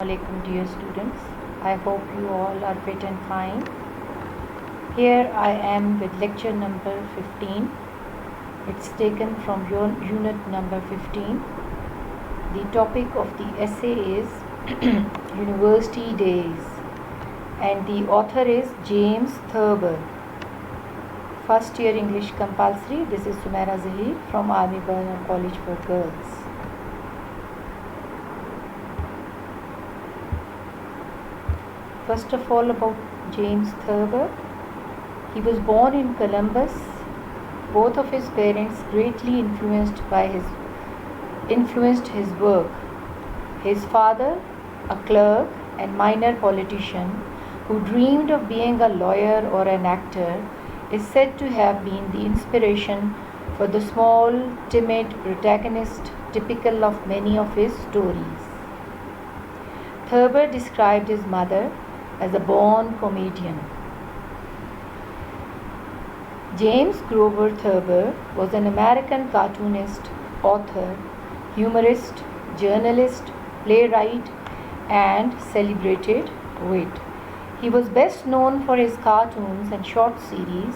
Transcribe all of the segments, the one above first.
Assalamualaikum dear students. I hope you all are fit and fine. Here I am with lecture number 15. It's taken from your unit number 15. The topic of the essay is University Days and the author is James Thurber. First year English compulsory. This is Sumaira Zahir from Army Burnham College for Girls. First of all, about James Thurber. He was born in Columbus. Both of his parents greatly influenced his work. His father, a clerk and minor politician who dreamed of being a lawyer or an actor, is said to have been the inspiration for the small, timid protagonist typical of many of his stories. Thurber described his mother as a born comedian. James Grover Thurber was an American cartoonist, author, humorist, journalist, playwright, and celebrated wit. He was best known for his cartoons and short series,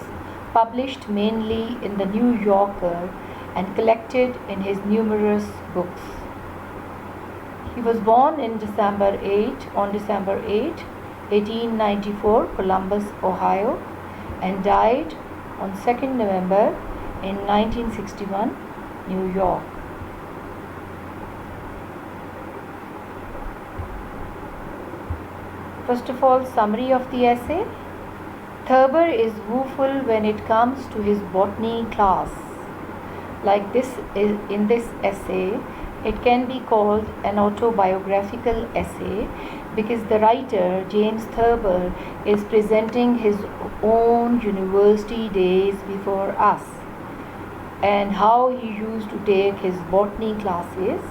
published mainly in the New Yorker and collected in his numerous books. He was born on December 8, 1894, Columbus, Ohio, and died on 2nd November in 1961, New York. First of all, summary of the essay. Thurber is woeful when it comes to his botany class. Like this, in this essay, it can be called an autobiographical essay because the writer, James Thurber, is presenting his own university days before us and how he used to take his botany classes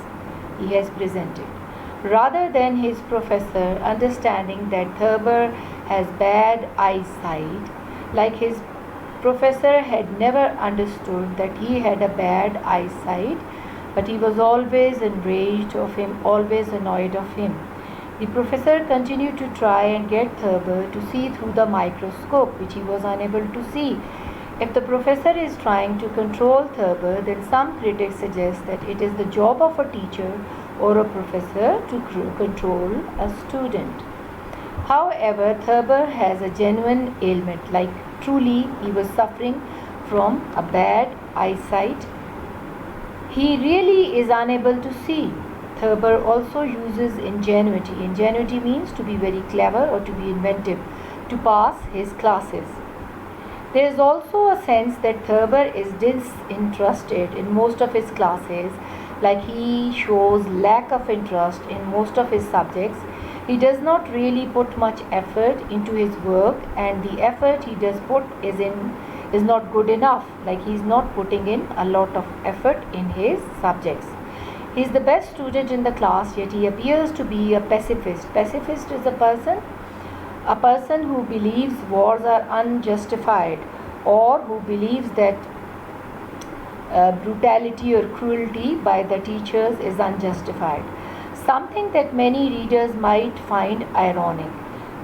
he has presented. Rather than his professor understanding that Thurber has bad eyesight, like his professor had never understood that he had a bad eyesight, but he was always enraged of him, always annoyed of him. The professor continued to try and get Thurber to see through the microscope, which he was unable to see. If the professor is trying to control Thurber, then some critics suggest that it is the job of a teacher or a professor to control a student. However, Thurber has a genuine ailment, like truly he was suffering from a bad eyesight. He really is unable to see. Thurber also uses ingenuity. Ingenuity means to be very clever or to be inventive, to pass his classes. There is also a sense that Thurber is disinterested in most of his classes, like he shows lack of interest in most of his subjects. He does not really put much effort into his work, and the effort he does put is not good enough, like he is not putting in a lot of effort in his subjects. He is the best student in the class, yet he appears to be a pacifist. Pacifist is a person who believes wars are unjustified, or who believes that brutality or cruelty by the teachers is unjustified. Something that many readers might find ironic.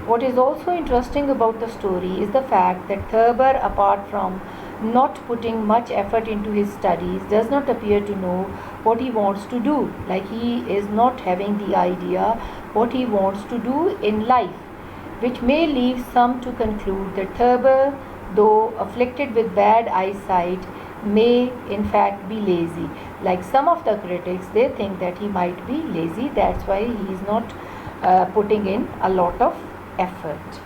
What is also interesting about the story is the fact that Thurber, apart from not putting much effort into his studies, does not appear to know what he wants to do. Like he is not having the idea what he wants to do in life, which may lead some to conclude that Thurber, though afflicted with bad eyesight, may in fact be lazy. Like some of the critics, they think that he might be lazy, that's why he is not putting in a lot of effort.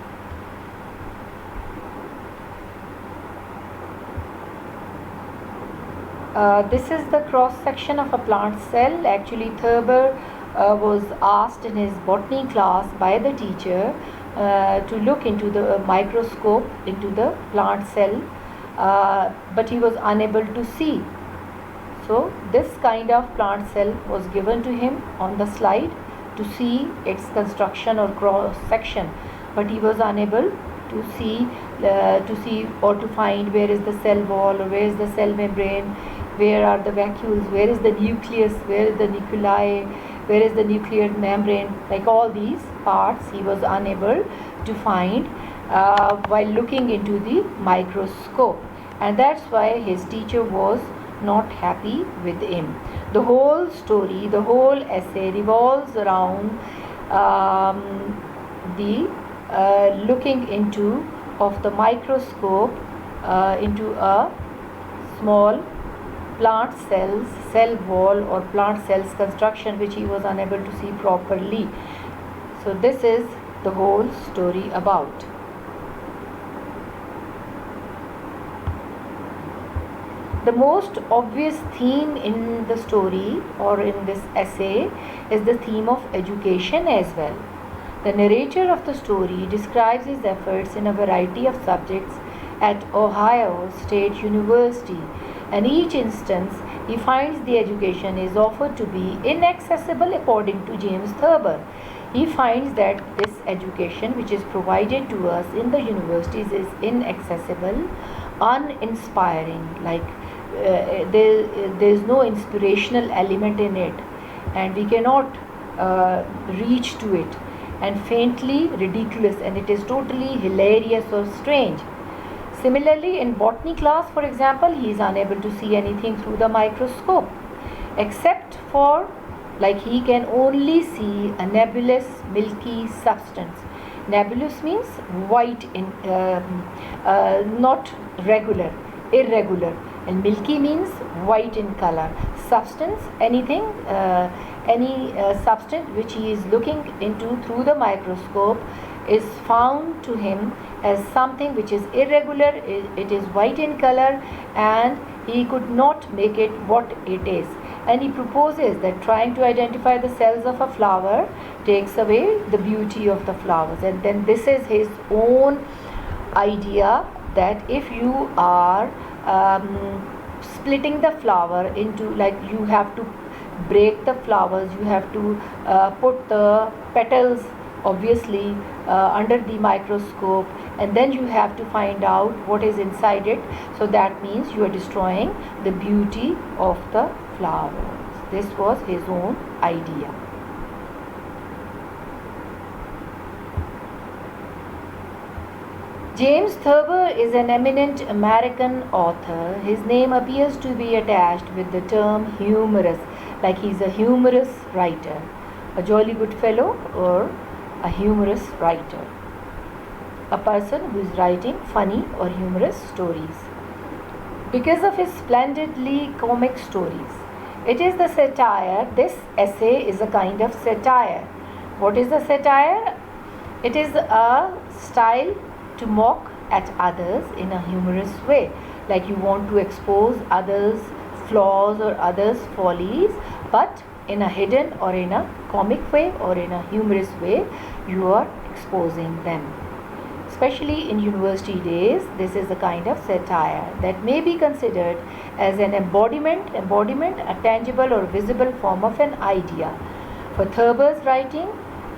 This is the cross section of a plant cell. Actually, Thurber was asked in his botany class by the teacher to look into the microscope into the plant cell, but he was unable to see. So this kind of plant cell was given to him on the slide to see its construction or cross section, but he was unable to see or to find where is the cell wall or where is the cell membrane, where are the vacuoles, where is the nucleus, where is the nuclei, where is the nuclear membrane, like all these parts he was unable to find while looking into the microscope, and that's why his teacher was not happy with him. The whole story, the whole essay revolves around the looking into of the microscope into a small plant cells, cell wall or plant cells construction which he was unable to see properly. So this is the whole story about. The most obvious theme in the story or in this essay is the theme of education as well. The narrator of the story describes his efforts in a variety of subjects at Ohio State University, and each instance he finds the education is offered to be inaccessible according to James Thurber. He finds that this education which is provided to us in the universities is inaccessible, uninspiring, like there is no inspirational element in it, and we cannot reach to it, and faintly ridiculous, and it is totally hilarious or strange. Similarly, in botany class, for example, he is unable to see anything through the microscope, except for, like, he can only see a nebulous milky substance. Nebulous means white in not regular, irregular, and milky means white in color. Substance, anything, any substance which he is looking into through the microscope is found to him as something which is irregular, it is white in color, and he could not make it what it is. And he proposes that trying to identify the cells of a flower takes away the beauty of the flowers. And then this is his own idea, that if you are splitting the flower into, like, you have to break the flowers, you have to put the petals obviously under the microscope, and then you have to find out what is inside it. So that means you are destroying the beauty of the flowers. This was his own idea. James Thurber is an eminent American author. His name appears to be attached with the term humorous, like he's a humorous writer, a jolly good fellow, or a humorous writer, a person who is writing funny or humorous stories. Because of his splendidly comic stories, it is the satire. This essay is a kind of satire. What is the satire? It is a style to mock at others in a humorous way, like you want to expose others' flaws or others' follies, but in a hidden or in a comic way or in a humorous way, you are exposing them. Especially in university days, this is a kind of satire that may be considered as an embodiment, a tangible or visible form of an idea. For Thurber's writing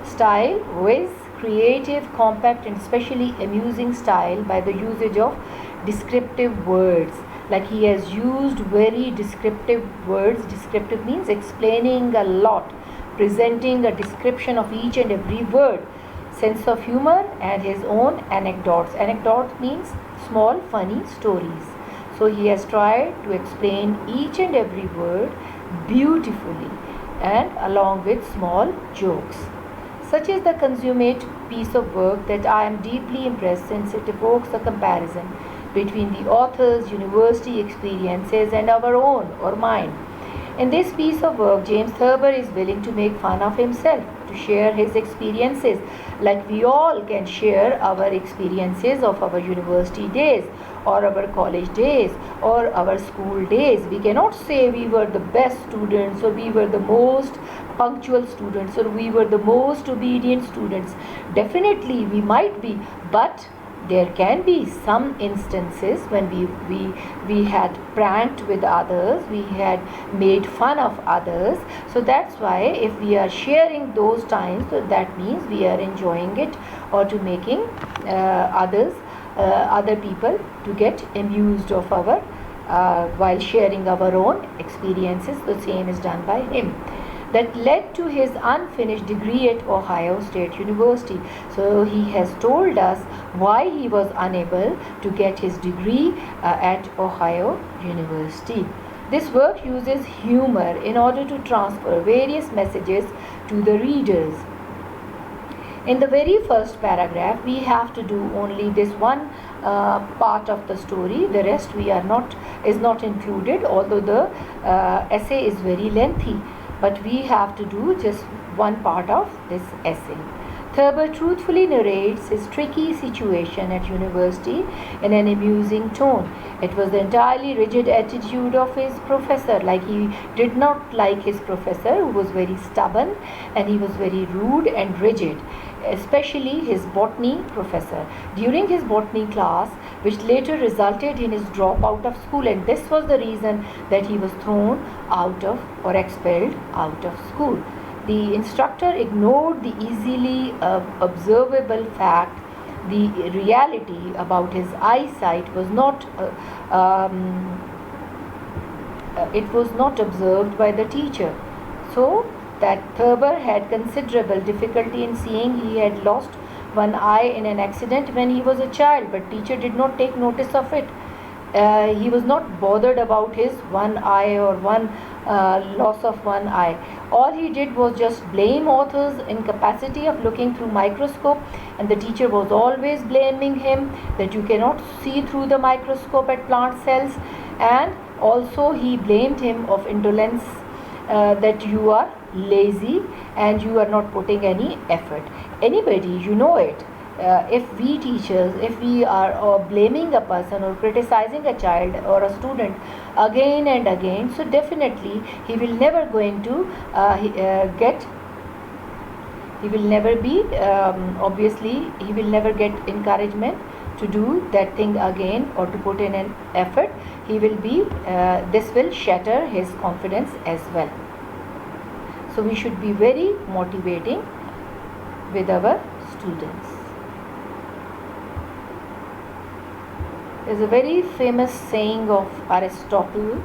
style was creative, compact, and especially amusing style by the usage of descriptive words. Like he has used very descriptive words. Descriptive means explaining a lot, presenting a description of each and every word. Sense of humor and his own anecdotes. Anecdote means small funny stories. So he has tried to explain each and every word beautifully and along with small jokes. Such is the consummate piece of work that I am deeply impressed, since it evokes a comparison between the author's university experiences and our own or mine. In this piece of work, James Thurber is willing to make fun of himself, to share his experiences, like we all can share our experiences of our university days or our college days or our school days. We cannot say we were the best students or we were the most punctual students or we were the most obedient students. Definitely we might be, but there can be some instances when we had pranked with others, we had made fun of others. So that's why if we are sharing those times, so that means we are enjoying it, or to making other people to get amused of while sharing our own experiences. The same is done by him. that led to his unfinished degree at Ohio State University. So he has told us why he was unable to get his degree at Ohio University. This work uses humor in order to transfer various messages to the readers. In the very first paragraph, we have to do only this one part of the story. The rest is not included, although the essay is very lengthy. But we have to do just one part of this essay. Thurber truthfully narrates his tricky situation at university in an amusing tone. It was the entirely rigid attitude of his professor. Like, he did not like his professor, who was very stubborn, and he was very rude and rigid, especially his botany professor. During his botany class, which later resulted in his dropout of school, and this was the reason that he was thrown out of or expelled out of school. The instructor ignored the easily observable fact. The reality about his eyesight was not it was not observed by the teacher. So that Thurber had considerable difficulty in seeing. He had lost one eye in an accident when he was a child, but teacher did not take notice of it. He was not bothered about his one eye or one loss of one eye. All he did was just blame author's incapacity of looking through microscope, and the teacher was always blaming him that you cannot see through the microscope at plant cells, and also he blamed him of indolence, that you are lazy and you are not putting any effort. Anybody, you know it. If we teachers, if we are blaming a person or criticizing a child or a student again and again, so definitely he will never going to he will never be obviously he will never get encouragement to do that thing again or to put in an effort. He will be this will shatter his confidence as well. So we should be very motivating with our students. There's a very famous saying of Aristotle: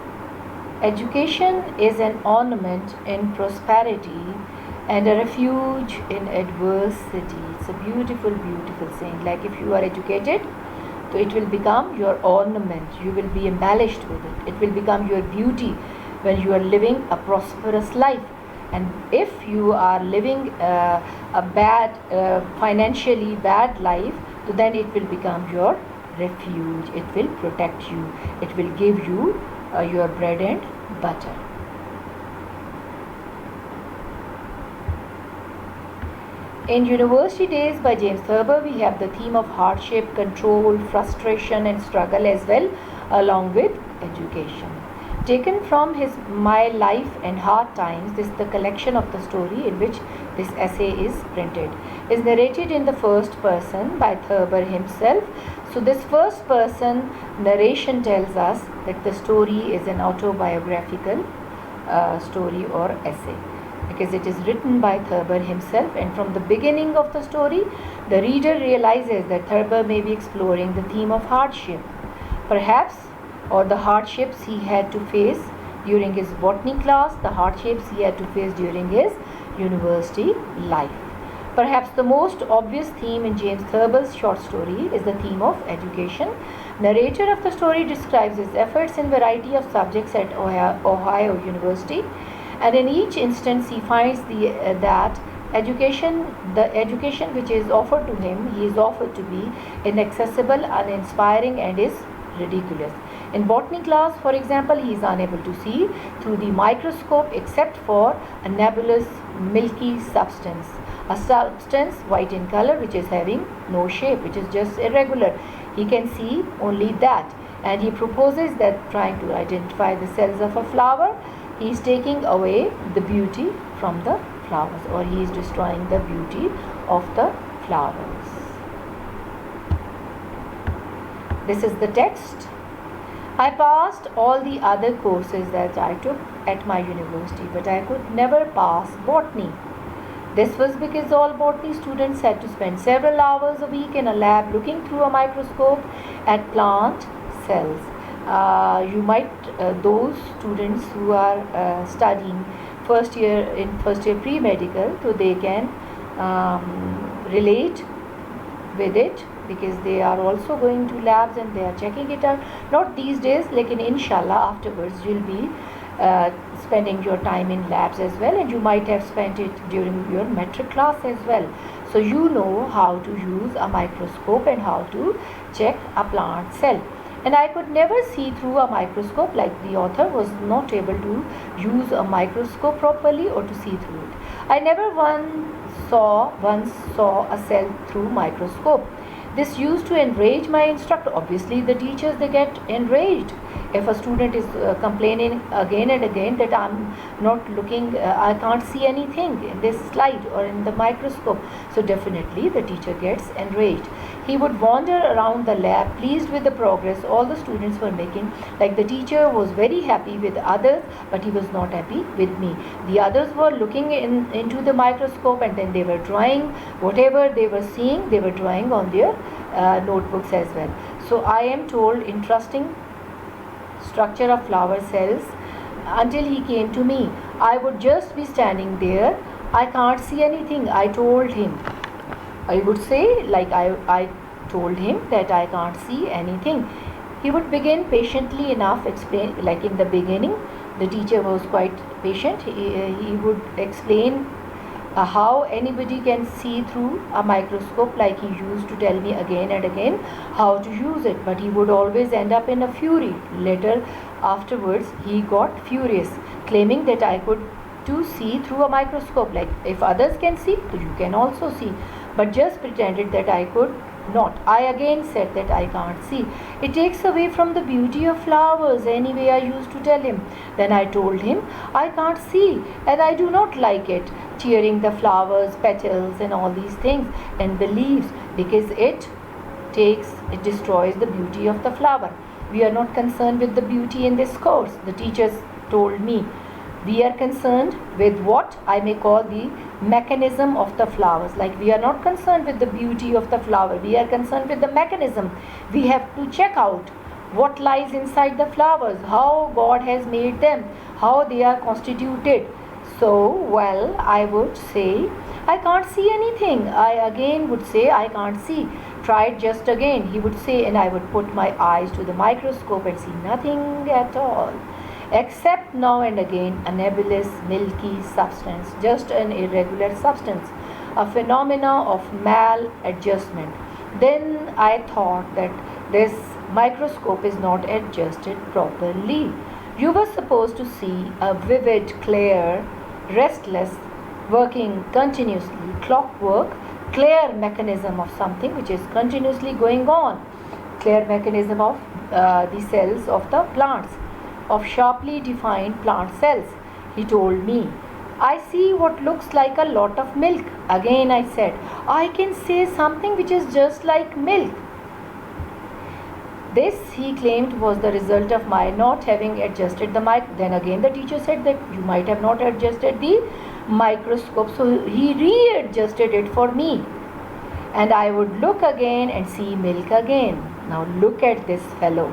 education is an ornament in prosperity and a refuge in adversity. It's a beautiful, beautiful saying. Like, if you are educated, so it will become your ornament. You will be embellished with it. It will become your beauty when you are living a prosperous life. And if you are living a bad, financially bad life, so then it will become your refuge. It will protect you. It will give you your bread and butter. In University Days by James Thurber, we have the theme of hardship, control, frustration and struggle as well, along with education. Taken from his My Life and Hard Times, this is the collection of the story in which this essay is printed. Is narrated in the first person by Thurber himself. So this first person narration tells us that the story is an autobiographical story or essay, because it is written by Thurber himself, and from the beginning of the story, the reader realizes that Thurber may be exploring the theme of hardship, perhaps, or the hardships he had to face during his botany class, the hardships he had to face during his university life. Perhaps the most obvious theme in James Thurber's short story is the theme of education. Narrator of the story describes his efforts in variety of subjects at Ohio University, and in each instance he finds that the education which is offered to him, he is offered to be inaccessible, uninspiring and is ridiculous. In botany class, for example, he is unable to see through the microscope except for a nebulous milky substance, a substance white in color which is having no shape, which is just irregular. He can see only that, and he proposes that trying to identify the cells of a flower, he is taking away the beauty from the flowers, or he is destroying the beauty of the flowers. This is the text. I passed all the other courses that I took at my university, but I could never pass botany. This was because all botany students had to spend several hours a week in a lab looking through a microscope at plant cells. Those students who are studying first year pre-medical, so they can relate with it, because they are also going to labs and they are checking it out. Not these days, like in inshallah afterwards you'll be spending your time in labs as well, and you might have spent it during your metric class as well. So you know how to use a microscope and how to check a plant cell. And I could never see through a microscope, like the author was not able to use a microscope properly or to see through it. I never once saw a cell through microscope. This used to enrage my instructor. Obviously the teachers, they get enraged if a student is complaining again and again that I'm not looking, I can't see anything in this slide or in the microscope. So definitely the teacher gets enraged. He would wander around the lab pleased with the progress all the students were making. Like the teacher was very happy with others, but he was not happy with me. The others were looking into the microscope, and then they were drawing whatever they were seeing, they were drawing on their notebooks as well. So I am told interesting structure of flower cells until he came to me. I would just be standing there. I can't see anything. I told him. I would say, like I told him that I can't see anything. He would begin patiently enough explain, like in the beginning the teacher was quite patient. He would explain how anybody can see through a microscope, like he used to tell me again and again how to use it, but he would always end up in a fury. Later afterwards he got furious, claiming that I could to see through a microscope, like if others can see, you can also see, but just pretended that I could not. I again said that I can't see. It takes away from the beauty of flowers. Anyway, I used to tell him. Then I told him I can't see and I do not like it, tearing the flowers, petals and all these things and the leaves, because it destroys the beauty of the flower. We are not concerned with the beauty in this course, the teachers told me. We are concerned with what I may call the mechanism of the flowers. Like we are not concerned with the beauty of the flower, we are concerned with the mechanism. We have to check out what lies inside the flowers, how God has made them, how they are constituted. So, well, I would say I can't see anything. I again would say I can't see. Try it just again, he would say, and I would put my eyes to the microscope and see nothing at all, except now and again a nebulous milky substance, just an irregular substance, a phenomena of maladjustment. Then I thought that this microscope is not adjusted properly. You were supposed to see a vivid, clear, restless, working continuously, clockwork, clear mechanism of something which is continuously going on, clear mechanism of the cells of the plants, of sharply defined plant cells. He told me, I see what looks like a lot of milk. Again I said, I can say something which is just like milk. This, he claimed, was the result of my not having adjusted the mic. Then again the teacher said that you might have not adjusted the microscope. So he readjusted it for me. And I would look again and see milk again. Now look at this fellow.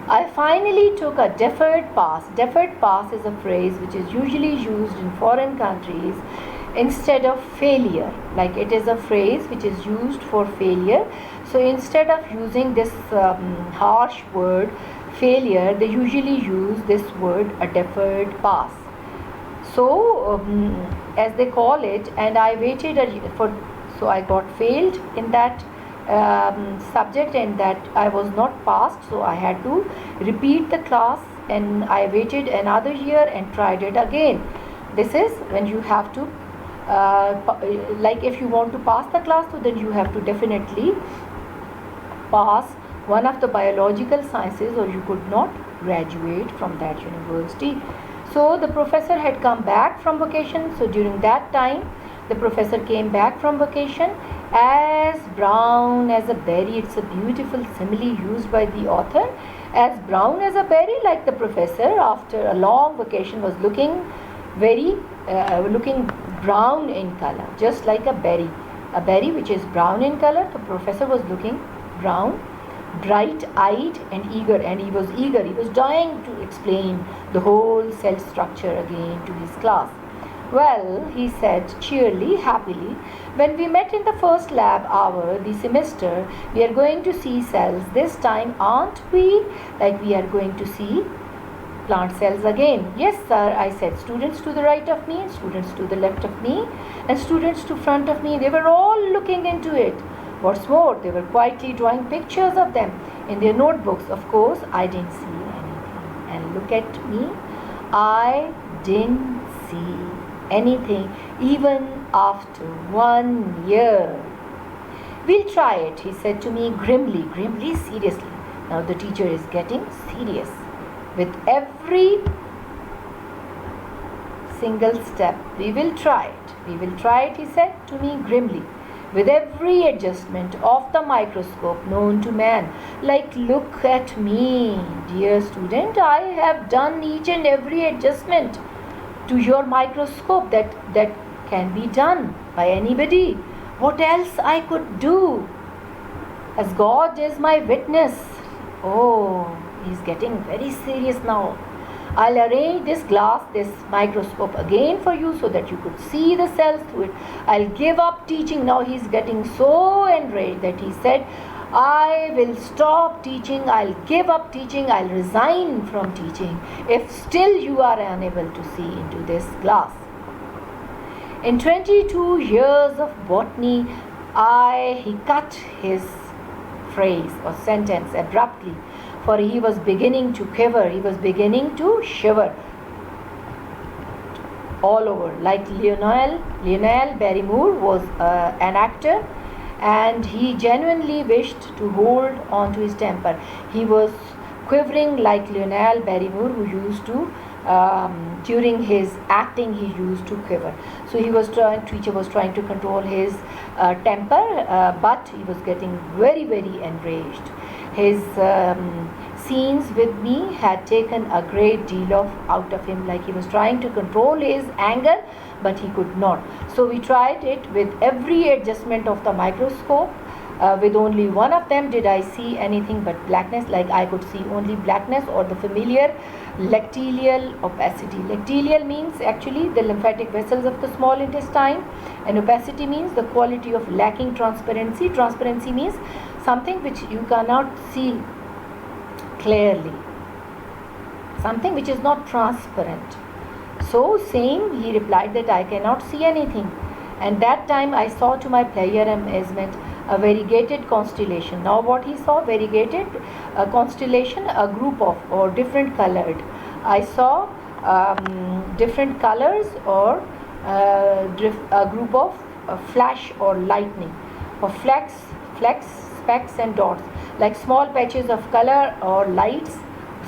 I finally took a deferred pass. Deferred pass is a phrase which is usually used in foreign countries instead of failure. Like it is a phrase which is used for failure. So instead of using this harsh word failure, they usually use this word, a deferred pass. So as they call it, and I waited so I got failed in that subject, and that I was not passed, so I had to repeat the class, and I waited another year and tried it again. This is when you have to like if you want to pass the class, so then you have to definitely pass one of the biological sciences, or you could not graduate from that university. So the professor had come back from vacation. So during that time the professor came back from vacation as brown as a berry. It's a beautiful simile used by the author. As brown as a berry, like the professor after a long vacation was looking very looking brown in color, just like a berry which is brown in color. The professor was looking brown bright-eyed and eager, and he was eager. He was dying to explain the whole cell structure again to his class. Well, he said cheerily, happily, when we met in the first lab hour the semester, we are going to see cells this time, aren't we? Like we are going to see plant cells again. Yes, sir, I said. Students to the right of me, students to the left of me, and students to front of me. They were all looking into it. What's more, they were quietly drawing pictures of them in their notebooks. Of course, I didn't see anything. And look at me, I didn't see anything even after 1 year. We'll try it, he said to me grimly, seriously. Now the teacher is getting serious. With every single step, we will try it, he said to me grimly. With every adjustment of the microscope known to man. Like, look at me, dear student, I have done each and every adjustment to your microscope that can be done by anybody. What else I could do? As God is my witness. Oh, he's getting very serious now. I'll arrange this microscope again for you so that you could see the cells through it. I'll give up teaching. Now he's getting so enraged that he said, I will stop teaching, I'll give up teaching, I'll resign from teaching if still you are unable to see into this glass. In 22 years of botany, he cut his phrase or sentence abruptly, for he was beginning to quiver, he was beginning to shiver all over. Like Lionel Barrymore was an actor, and he genuinely wished to hold on to his temper. He was quivering like Lionel Barrymore, who used to, during his acting, he used to quiver. So teacher was trying to control his temper, but he was getting very, very enraged. His scenes with me had taken a great deal out of him. Like he was trying to control his anger, but he could not. So we tried it with every adjustment of the microscope. With only one of them did I see anything but blackness. Like I could see only blackness, or the familiar lacteal opacity. Lacteal means actually the lymphatic vessels of the small intestine, and opacity means the quality of lacking transparency. Transparency means something which you cannot see clearly, something which is not transparent. So saying, he replied that I cannot see anything. And that time I saw to my pleasure and amazement a variegated constellation. Now what he saw, variegated constellation, a group of, or different colored. I saw different colors, or a group of flash or lightning, or flecks, specks and dots, like small patches of color or lights,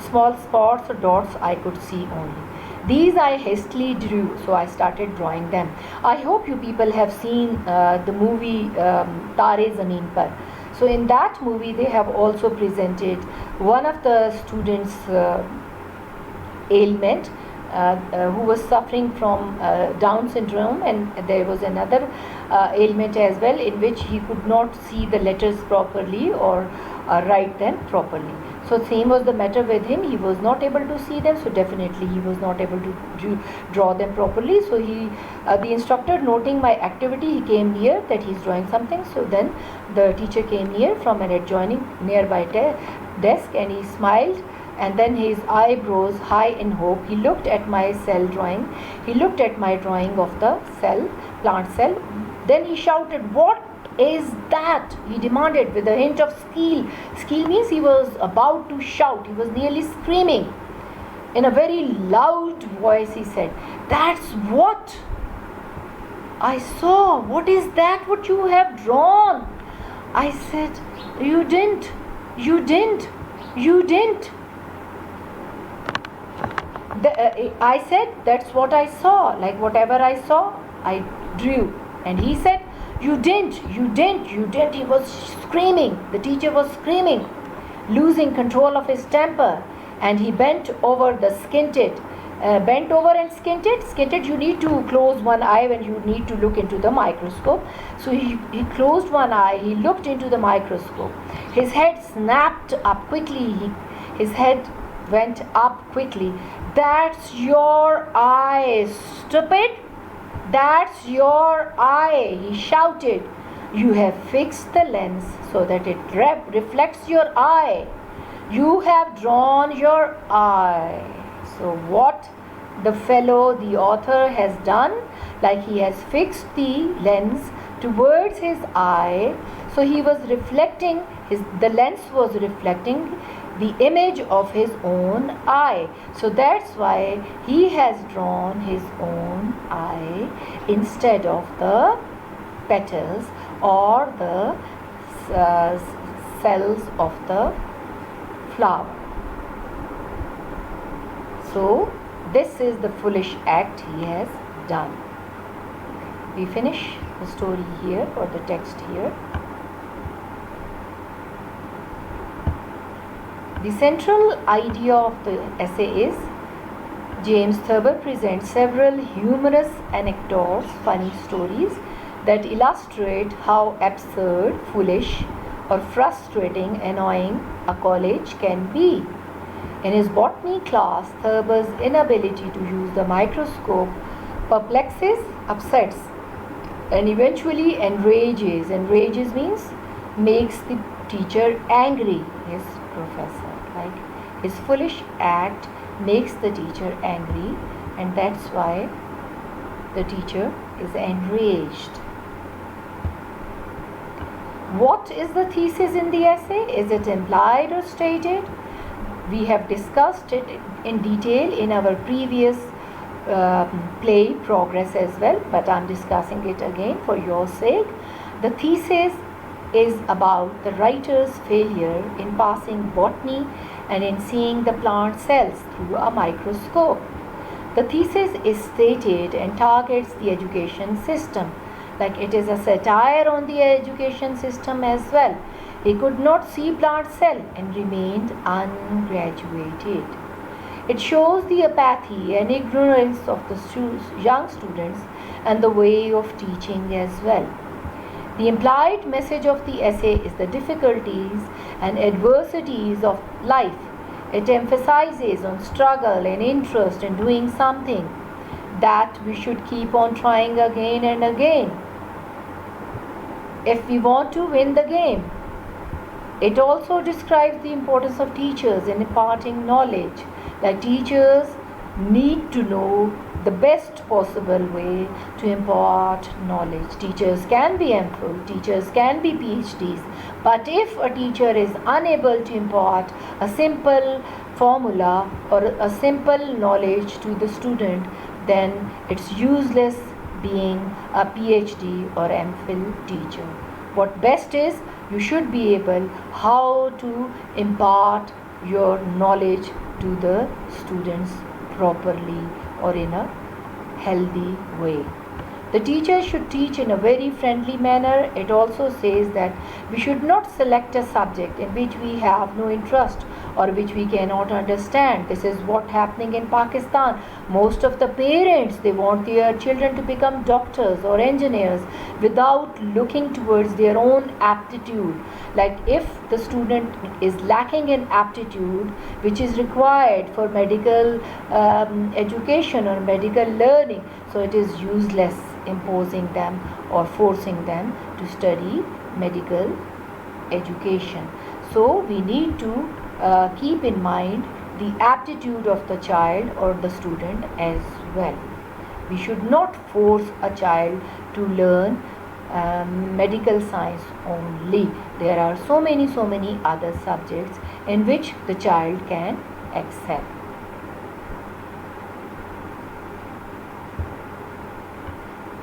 small spots or dots I could see only. These I hastily drew, so I started drawing them. I hope you people have seen the movie Tare Zameen Par. So in that movie they have also presented one of the students' ailment, who was suffering from Down syndrome, and there was another ailment as well, in which he could not see the letters properly or write them properly. So same was the matter with him. He was not able to see them, so definitely he was not able to draw them properly. So the instructor, noting my activity, he came near that he's drawing something. So then the teacher came near from an adjoining nearby desk, and he smiled, and then his eyebrows high in hope, he looked at my cell drawing. He looked at my drawing of the cell, plant cell. Then he shouted, "What is that?" he demanded with a hint of squeal. Squeal means he was about to shout. He was nearly screaming. In a very loud voice he said, "That's what I saw. What is that what you have drawn?" I said, You didn't. I said, "That's what I saw. Like whatever I saw, I drew." And he said, You didn't. He was screaming. The teacher was screaming, losing control of his temper, and he bent over the squinted bent over and squinted. Squinted, you need to close one eye when you need to look into the microscope. So he closed one eye, he looked into the microscope. His head snapped up quickly. His head went up quickly. That's your eye, stupid. That's your eye, he shouted. You have fixed the lens so that it reflects your eye. You have drawn your eye. So what the author has done, like he has fixed the lens towards his eye. So he was reflecting, the lens was reflecting the image of his own eye. So that's why he has drawn his own eye instead of the petals or the cells of the flower. So this is the foolish act he has done. We finish the story here, or the text here. The central idea of the essay is James Thurber presents several humorous anecdotes, funny stories that illustrate how absurd, foolish, or frustrating, annoying a college can be. In his botany class, Thurber's inability to use the microscope perplexes, upsets, and eventually enrages. Enrages means makes the teacher angry, his professor. Like his foolish act makes the teacher angry, and that's why the teacher is enraged. What is the thesis in the essay? Is it implied or stated? We have discussed it in detail in our previous play Progress as well, but I'm discussing it again for your sake. The thesis is about the writer's failure in passing botany and in seeing the plant cells through a microscope. The thesis is stated and targets the education system, like it is a satire on the education system as well. He could not see plant cell and remained ungraduated. It shows the apathy and ignorance of the young students and the way of teaching as well. The implied message of the essay is the difficulties and adversities of life. It emphasizes on struggle and interest in doing something, that we should keep on trying again and again if we want to win the game. It also describes the importance of teachers in imparting knowledge, like teachers need to know the best possible way to impart knowledge. Teachers can be MPhil, teachers can be PhDs, but if a teacher is unable to impart a simple formula or a simple knowledge to the student, then it's useless being a PhD or MPhil teacher. What best is, you should be able how to impart your knowledge to the students properly or in a healthy way. The teacher should teach in a very friendly manner. It also says that we should not select a subject in which we have no interest or which we cannot understand. This is what happening in Pakistan. Most of the parents, they want their children to become doctors or engineers without looking towards their own aptitude. Like if the student is lacking in aptitude which is required for medical education or medical learning, so it is useless imposing them or forcing them to study medical education. So we need to keep in mind the aptitude of the child or the student as well. We should not force a child to learn medical science only. There are so many other subjects in which the child can excel.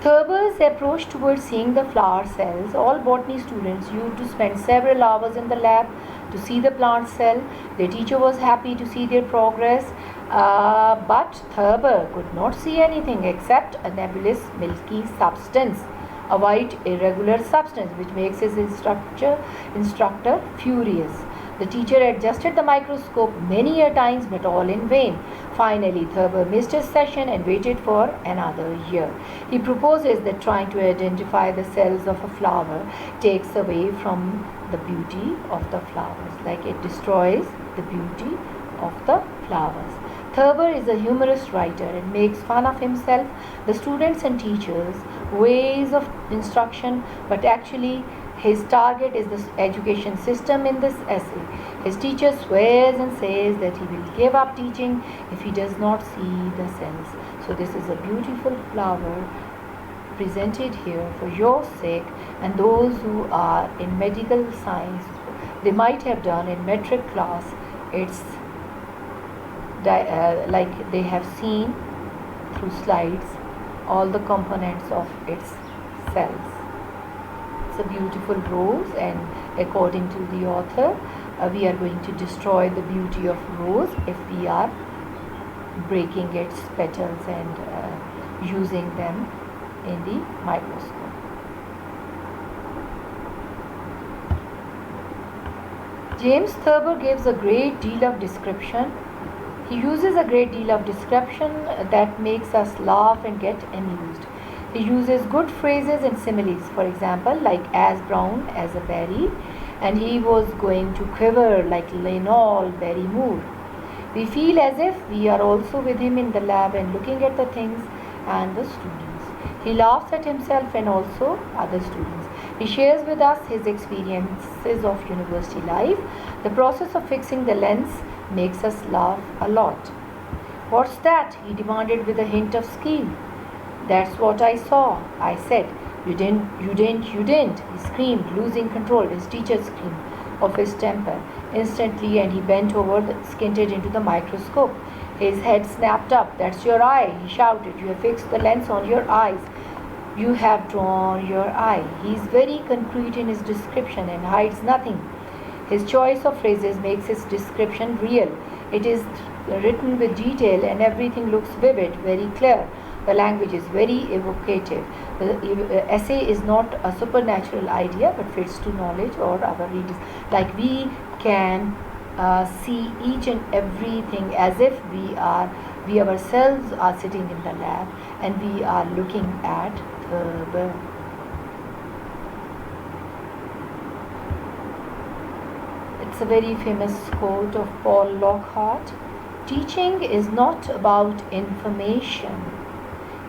Thurber's approach towards seeing the flower cells. All botany students used to spend several hours in the lab to see the plant cell. Their teacher was happy to see their progress, but Thurber could not see anything except a nebulous milky substance, a white irregular substance which makes his instructor furious. The teacher adjusted the microscope many a times, but all in vain. Finally, Thurber missed his session and waited for another year. He proposes that trying to identify the cells of a flower takes away from the beauty of the flowers, like it destroys the beauty of the flowers. Thurber is a humorous writer and makes fun of himself, the students and teachers' ways of instruction, but actually his target is the education system in this essay. His teacher swears and says that he will give up teaching if he does not see the cells. So this is a beautiful flower presented here for your sake, and those who are in medical science, they might have done in metric class. It's like they have seen through slides all the components of its cells. It's a beautiful rose, and according to the author, we are going to destroy the beauty of rose if we are breaking its petals and using them in the microscope. James Thurber gives a great deal of description. He uses a great deal of description that makes us laugh and get amused. He uses good phrases and similes, for example, like as brown as a berry, and he was going to quiver like Lionel Barrymore. We feel as if we are also with him in the lab and looking at the things and the students. He laughs at himself and also other students. He shares with us his experiences of university life. The process of fixing the lens makes us laugh a lot. What's that? He demanded with a hint of skill. That's what I saw, I said. You didn't. He screamed, losing control. His teacher screamed of his temper instantly, and he bent over, squinted into the microscope. His head snapped up. That's your eye, he shouted. You have fixed the lens on your eyes. You have drawn your eye. He is very concrete in his description and hides nothing. His choice of phrases makes his description real. It is written with detail and everything looks vivid, very clear. The language is very evocative. The essay is not a supernatural idea but fits to knowledge or our readers. Like we can see each and everything as if we ourselves are sitting in the lab and we are looking at the It's a very famous quote of Paul Lockhart. Teaching is not about information.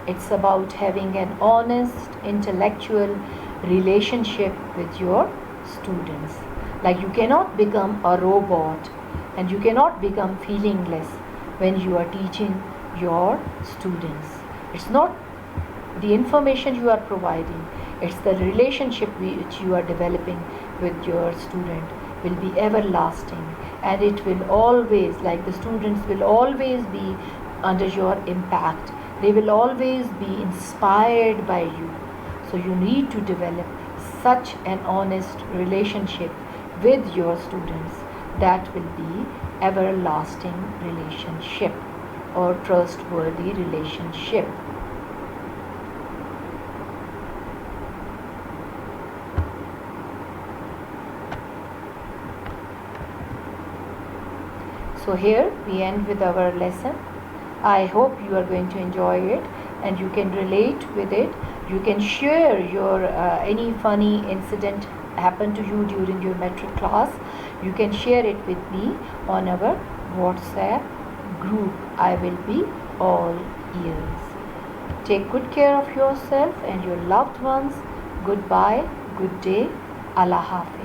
It's about having an honest intellectual relationship with your students. Like you cannot become a robot and you cannot become feelingless when you are teaching your students. It's not the information you are providing, it's the relationship which you are developing with your student will be everlasting, and it will always, like the students will always be under your impact. They will always be inspired by you. So you need to develop such an honest relationship with your students that will be everlasting relationship or trustworthy relationship. So here we end with our lesson. I hope you are going to enjoy it and you can relate with it. You can share your any funny incident happened to you during your metric class. You can share it with me on our WhatsApp group. I will be all ears. Take good care of yourself and your loved ones. Goodbye, good day, Allah Hafiz.